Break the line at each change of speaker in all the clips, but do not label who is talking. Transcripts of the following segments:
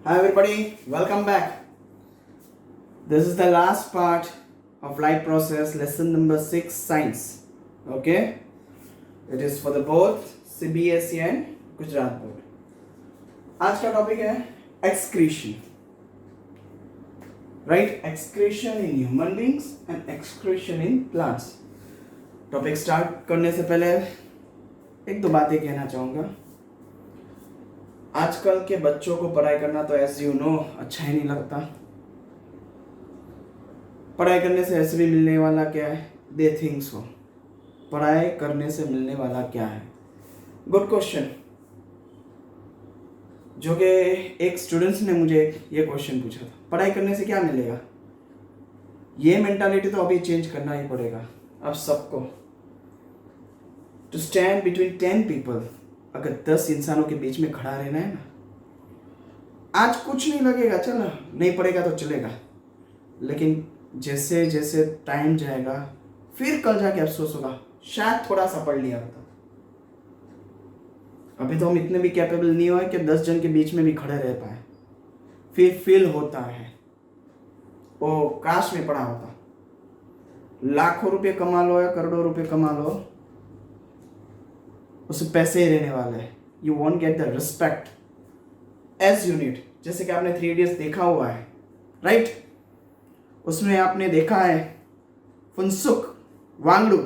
Hi everybody, welcome back. This is the last part of life process, lesson number 6, science. Okay? It is for the both CBSE and Gujarat board. आज का topic है excretion. Right? Excretion in human beings and excretion in plants. Topic start करने से पहले एक दो बातें कहना चाहूँगा. आजकल के बच्चों को पढ़ाई करना तो एज यू नो अच्छा ही नहीं लगता. पढ़ाई करने से ऐसे भी मिलने वाला क्या है? They think so. पढ़ाई करने से मिलने वाला क्या है? Good question. जो कि एक स्टूडेंट्स ने मुझे ये क्वेश्चन पूछा था, पढ़ाई करने से क्या मिलेगा? ये मेंटालिटी तो अभी चेंज करना ही पड़ेगा अब सबको. टू स्टैंड बिटवीन 10 पीपल, अगर 10 इंसानों के बीच में खड़ा रहना है ना, आज कुछ नहीं लगेगा, चलो नहीं पड़ेगा तो चलेगा, लेकिन जैसे जैसे टाइम जाएगा फिर कल जाके अफसोस होगा शायद थोड़ा सा पढ़ लिया होता. अभी तो हम इतने भी कैपेबल नहीं हुए कि 10 जन के बीच में भी खड़े रह पाए. फिर फील होता है ओ काश में पढ़ा होता. लाखों रुपए कमा लो या करोड़ों रुपए कमा लो, उससे पैसे ही रहने वाले हैं. You won't get the respect as you need. जैसे कि आपने 3 इडियट्स देखा हुआ है, राइट? उसमें आपने देखा है फुनसुक वांगडू,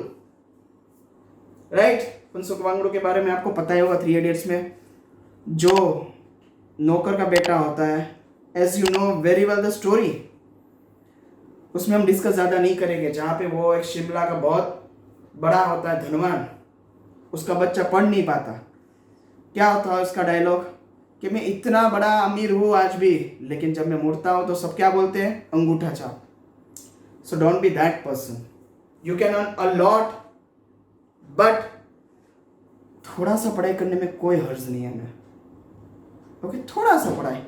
राइट? फुनसुक वांगडू के बारे में आपको पता ही होगा. 3 इडियट्स में जो नौकर का बेटा होता है, as you know very well the story, उसमें हम डिस्कस ज़्यादा नहीं करेंगे. जहाँ पे वो एक शिमला का बहुत बड़ा होता है धनवान, उसका बच्चा पढ़ नहीं पाता. क्या होता है उसका डायलॉग कि मैं इतना बड़ा अमीर हूँ आज भी, लेकिन जब मैं मुड़ता हूँ तो सब क्या बोलते हैं? अंगूठा छाप. So don't be that person. You can earn a lot, but थोड़ा सा पढ़ाई करने में कोई हर्ज नहीं है ना. ओके, थोड़ा सा पढ़ाई.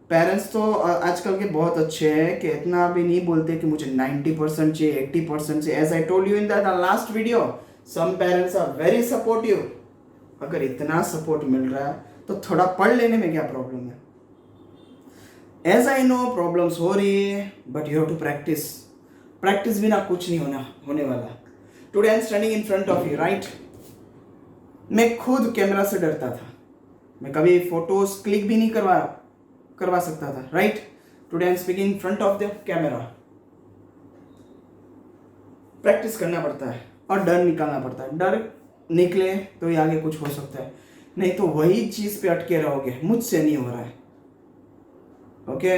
पेरेंट्स तो आजकल के बहुत अच्छे हैं कि इतना भी नहीं बोलते कि मुझे 90% चाहिए, 80% चाहिए. As I told you in the last video, some parents are very supportive. अगर इतना सपोर्ट मिल रहा है तो थोड़ा पढ़ लेने में क्या प्रॉब्लम है? एज आई नो प्रॉब्लम्स हो रही है, but you have to practice. Practice बिना कुछ नहीं होने वाला. Today I am standing in front of you, right? मैं खुद कैमरा से डरता था. मैं कभी फोटोज क्लिक भी नहीं करवा सकता था, right? Today I am speaking in front of the camera. Practice करना पड़ता है और डर निकालना पड़ता है. डर निकले तो ही आगे कुछ हो सकता है, नहीं तो वही चीज पे अटके रहोगे. मुझसे नहीं हो रहा है, ओके?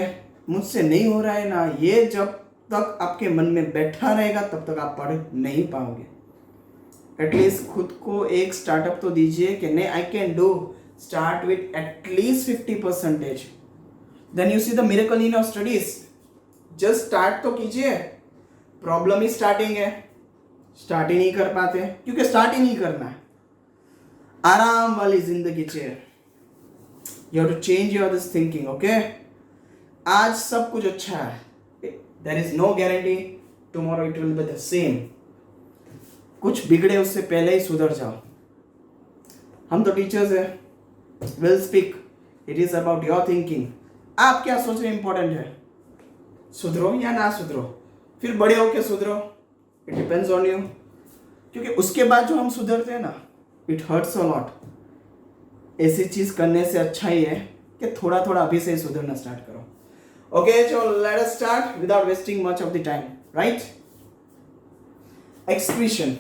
मुझसे नहीं हो रहा है ना, ये जब तक आपके मन में बैठा रहेगा तब तक आप पढ़ नहीं पाओगे. एटलीस्ट खुद को एक स्टार्टअप तो दीजिए कि नहीं, I can do. Start with at least 50%. Then you see the miracle in your studies. Just start तो कीजिए. प्रॉब्लम ही स्टार्टिंग है. स्टार्ट ही नहीं कर पाते क्योंकि स्टार्ट ही नहीं करना है. आराम वाली जिंदगी चाहिए. You have to change your this thinking, okay? आज सब कुछ अच्छा है, there is no guarantee tomorrow it will be the same. कुछ बिगड़े उससे पहले ही सुधर जाओ. हम तो टीचर्स हैं, will speak. It is about your thinking. आप क्या सोच रहे हैं इंपॉर्टेंट है. सुधरो या ना सुधरो, फिर बड़े होके सुधरो, इट डिपेंड्स ऑन यू. क्योंकि उसके बाद जो हम सुधरते हैं ना, इट हर्ट्स अ लॉट. ऐसी चीज करने से अच्छा ही है कि थोड़ा थोड़ा अभी से ही सुधरना स्टार्ट करो. ओके, चलो let us start without wasting much of the time, right? Excretion.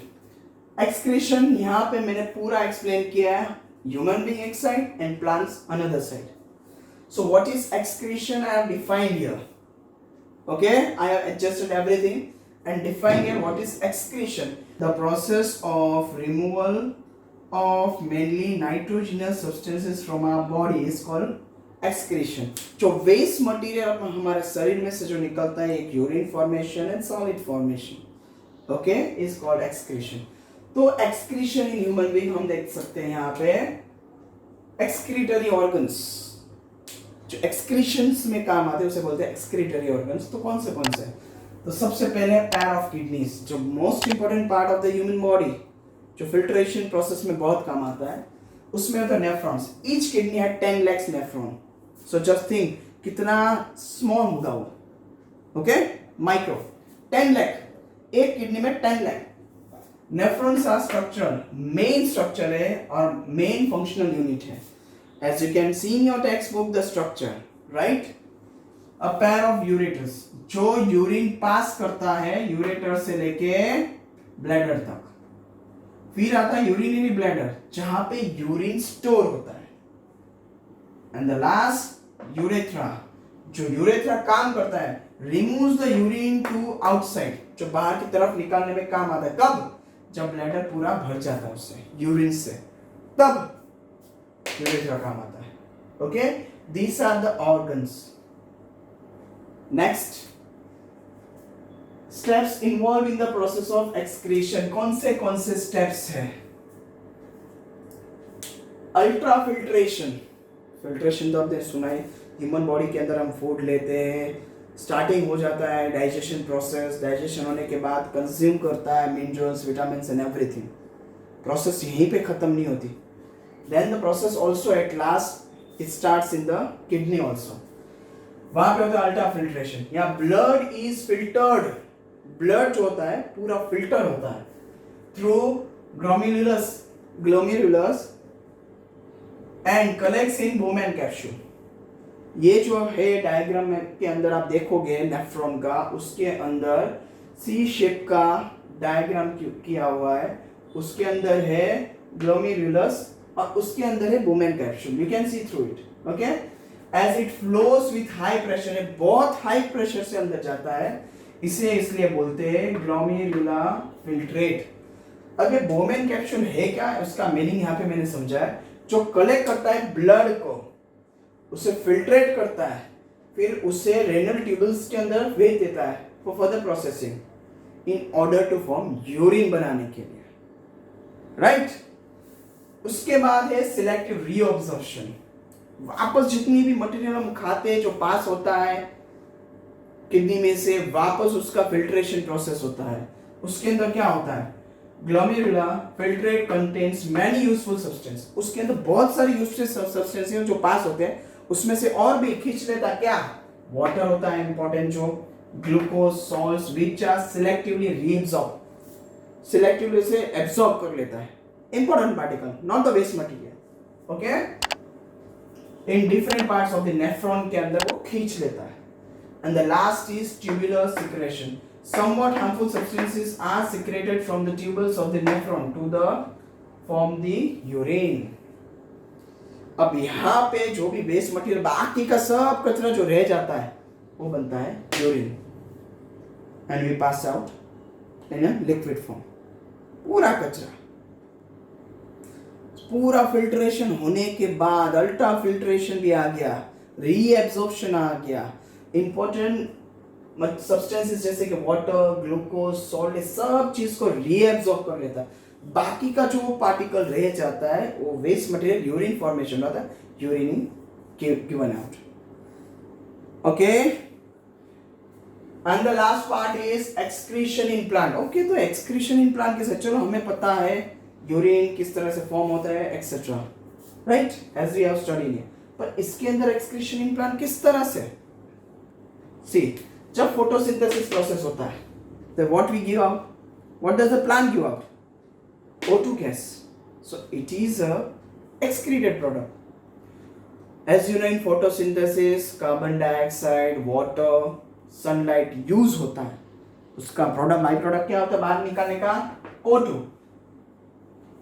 Excretion यहाँ पे मैंने पूरा एक्सप्लेन किया है. ह्यूमन बीइंग एक side and plants another side. So what is excretion? I have defined here. Okay, I have adjusted everything and defined here what is excretion. The process of removal of mainly nitrogenous substances from our body is called excretion. जो waste material हमारे शरीर में से जो निकलता है, एक urine formation and solid formation, okay, is called excretion. तो excretion in human being हम देख सकते हैं यहाँ पे excretory organs. जो एक्सक्रीशंस में काम आते हैं उसे बोलते हैं एक्सक्रीटरी ऑर्गन्स. तो कौन से तो सबसे पहले पेयर ऑफ किडनीज, जो most important part of the human body, जो फिल्ट्रेशन प्रोसेस में बहुत काम आता है. उसमें होता है nephrons. Each kidney had 10 lakhs nephron. So just think कितना स्मॉल होगा वो. Okay, micro. 10 लाख, एक किडनी में 10 lakh. Nephrons are structure, main structure है और मेन फंक्शनल यूनिट है. As you can see in your text book the structure, right. A pair of ureters, जो urine pass करता है यूरेटर से लेके ब्लैडर तक. फिर आता है यूरिनरी ब्लैडर जहां पे यूरिन स्टोर होता है. एंड द लास्ट यूरेथ्रा, जो यूरेथ्रा काम करता है, removes the urine to outside, जो बाहर की तरफ निकालने में काम आता है. कब? जब ब्लैडर पूरा भर जाता है उससे, यूरिन से, तब यूरेथ्रा काम आता है. Okay, these are the organs. Next, steps involve in the process of excretion. कौन से स्टेप्स है? अल्ट्राफिल्ट्रेशन. फिल्ट्रेशन तो आपने सुना है. ह्यूमन बॉडी के अंदर हम फूड लेते हैं, स्टार्टिंग हो जाता है डाइजेशन प्रोसेस. डाइजेशन होने के बाद कंज्यूम करता है minerals, vitamins and everything. Process यहीं पे खत्म नहीं होती. Then the process also at last it starts in the kidney also. वहां पे होता है अल्ट्राफिल्ट्रेशन. या ब्लड इज फिल्टर्ड. ब्लड जो होता है पूरा फिल्टर होता है through glomerulus and collects in Bowman capsule. ये जो है डायग्राम में के अंदर आप देखोगे नेफ्रॉन का, उसके अंदर सी शेप का डायग्राम किया हुआ है. उसके अंदर है ग्लोमेरुलस और उसके अंदर है Bowman capsule. You can see through it. Okay, as it flows with high pressure, बहुत हाई प्रेशर से अंदर जाता है, इसे इसलिए बोलते हैं ग्लोमेरुला फिल्ट्रेट. अब ये बोमेन कैप्सूल है क्या, उसका मीनिंग यहाँ पे मैंने समझा है. जो कलेक्ट करता है ब्लड को, उसे फिल्ट्रेट करता है, फिर उसे रेनल ट्यूबल्स के अंदर भेज देता है for further processing in order to form urine बनाने के लिए, राइट. उसके बाद है सिलेक्टिव रीअब्जॉर्प्शन. वापस जितनी भी मटेरियल हम खाते हैं जो पास होता है किडनी में से, वापस उसका फिल्ट्रेशन प्रोसेस होता है. उसके अंदर क्या होता है? Glomerular filtrate contains many useful substance. उसके अंदर बहुत सारी यूजफुल सब्सटेंस जो पास होते हैं, उसमें से और भी खींच लेता क्या? वाटर होता है इंपॉर्टेंट, जो glucose salts which are selectively reabsorb, selectively से एब्सॉर्ब कर लेता है important particle, not the waste material. Okay, in different parts of the nephron के अंदर वो खींच लेता है. And the last is tubular secretion. Somewhat harmful substances are secreted from the tubules of the nephron to the form the urine. अब यहाँ पे जो भी वेस्ट मटेरियल, बाकी का सब कचरा जो रह जाता है, वो बनता है urine. And we pass out in a liquid form. पूरा कचरा, पूरा फिल्ट्रेशन होने के बाद अल्ट्रा फिल्ट्रेशन भी आ गया, रीएब्जॉर्प्शन आ गया. इंपॉर्टेंट सब्सटेंसेस जैसे कि वाटर, ग्लूकोज, सॉल्ट, सब चीज को रीएब्सॉर्ब कर लेता है. बाकी का जो पार्टिकल रह जाता है वो वेस्ट मटेरियल यूरिन फॉर्मेशन होता है, urine given out. Okay, and the last part is excretion in plant. Okay, तो एक्सक्रीशन इन प्लांट कैसे? चलो हमें पता है यूरिन किस तरह से फॉर्म होता है etcetera, right, as we have studied. पर इसके अंदर एक्सक्रीशन इन प्लांट किस तरह से? सी, जब फोटोसिंथेसिस प्रोसेस होता है, तो what we give out, what does the plant give out? O2 gas. So it is a excreted product. As you know, in photosynthesis, carbon dioxide, water, sunlight use होता है. उसका प्रोडक्ट, बाई प्रोडक्ट क्या होता है बाहर निकालने का? O2.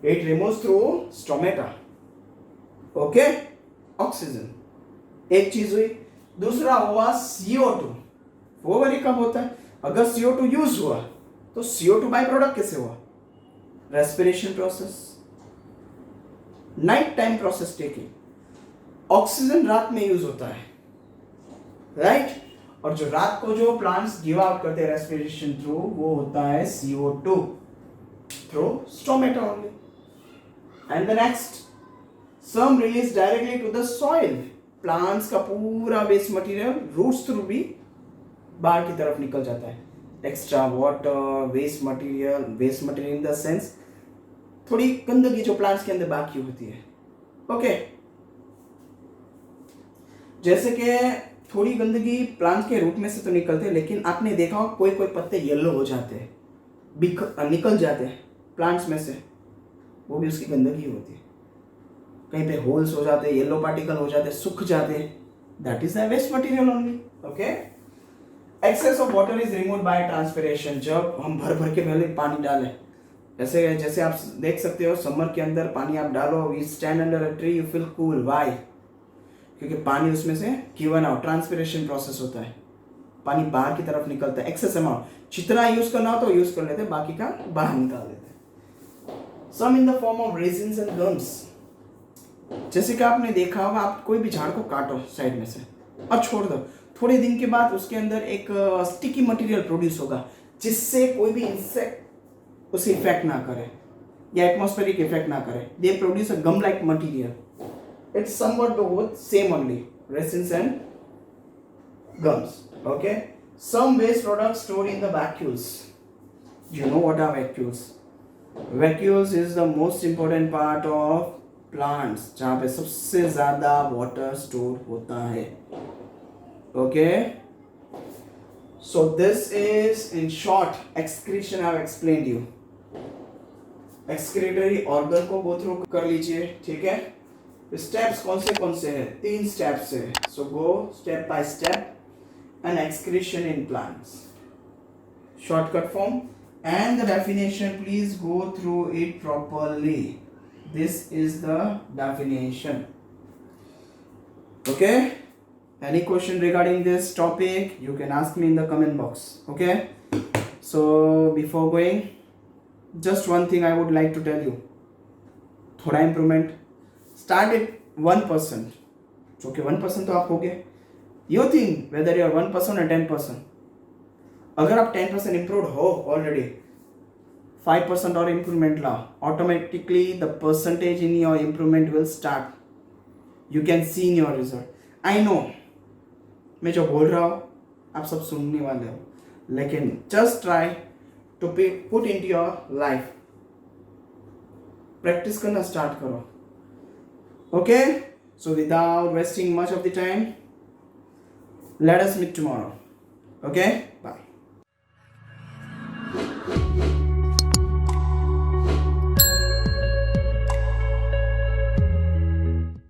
It removes through stomata. Okay? Oxygen. एक चीज हुई. दूसरा हुआ CO2. वो बारी कब होता है? अगर CO2 यूज हुआ तो CO2 बाई प्रोडक्ट कैसे हुआ? Respiration process, night time process taking. Oxygen रात में यूज होता है, राइट, और जो रात को जो प्लांट्स गिव आउट करते हैं रेस्पिरेशन थ्रू, वो होता है CO2 through stomata only. And the next, some release directly to the soil. Plants का पूरा वेस्ट मटेरियल रूट्स थ्रू भी बाहर की तरफ निकल जाता है. Extra water, waste material in the sense थोड़ी गंदगी जो प्लांट्स के अंदर बाकी होती है. ओके, जैसे कि थोड़ी गंदगी प्लांट के रूट में से तो निकलते हैं, लेकिन आपने देखा हो कोई कोई पत्ते येलो हो जाते हैं, निकल जाते हैं प्लांट्स में से, वो भी उसकी गंदगी होती है। कहीं पे होल्स हो जाते हैं, येलो पार्टिकल हो जाते हैं, सूख जाते हैं, that is the waste material only. Okay, excess of water is removed by transpiration. जब हम भर भर के पहले पानी डालें, जैसे जैसे आप देख सकते हो समर के अंदर पानी आप डालो, we stand under a tree, you feel cool, why? क्योंकि पानी उसमें से गिवन आउट, ट्रांसपिरेशन प्रोसेस होता है, पानी बाहर की तरफ निकलता है, एक्सेस अमाउंट। जितना यूज करना हो तो यूज कर लेते हैं, बाकी का बाहर निकाल देते हैं। Some in the form of resins and gums. जैसे कि आपने देखा होगा, आप कोई भी झाड़ को काटो साइड में से और छोड़ दो, थोड़े दिन के बाद उसके अंदर एक स्टिकी मटेरियल प्रोड्यूस होगा, जिससे कोई भी इंसेक्ट उसे इफेक्ट ना करे या एटमॉस्फेरिक इफेक्ट ना करे। They produce a gum like material. It's somewhat both same only, resins and gums. Okay, some waste products stored in the vacuoles. You know what are vacuoles? Vacuoles is the most important part of plants, जहाँ पे सबसे ज़्यादा water store होता है। Okay, so this is in short excretion I have explained you. Excretory organ को go through कर लीजिए, ठीक है? स्टेप्स कौन से हैं? 3 स्टेप्स है, so go step by step. An excretion in plants, shortcut form and the definition, please go through it properly. This is the definition. Okay, any question regarding this topic you can ask me in the comment box. Okay, so before going, just one thing I would like to tell you, थोड़ा improvement. Start at 1%, जो कि 1% तो आप हो गए। You think whether you are 1% or 10%, अगर आप 10% improve हो ऑलरेडी, 5% और इम्प्रूवमेंट लाओ, automatically the percentage in your improvement will start, you can see in your result. I know मैं जो बोल रहा हूँ आप सब सुनने वाले हो, लेकिन just try to put into your life, practice करना स्टार्ट करो। Okay, so without wasting much of the time, let us meet tomorrow. Okay, bye.